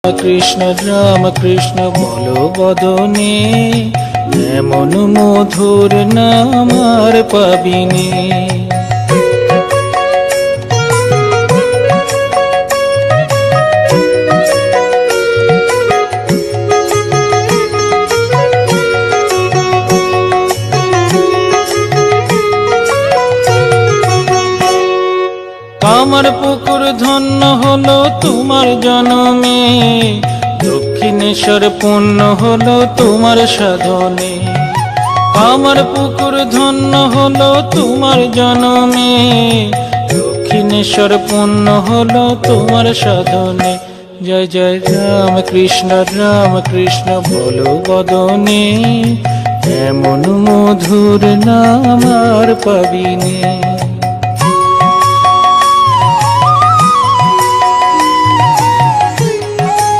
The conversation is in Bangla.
কৃষ্ণ রাম কৃষ্ণ বলো বদনে, এমন মধুর নাম আর পাবিনি। কামার পুকুর ধন্য হলো তোমার জনমে, দক্ষিণেশ্বর পূর্ণ হলো তোমার সাধনে। কামার পুকুর ধন্য হলো তোমার জনমে, দক্ষিণেশ্বর পূর্ণ হলো তোমার সাধনে। জয় জয় রাম কৃষ্ণ বলো বদনে, এমন মধুর নাম আর পাবিনি।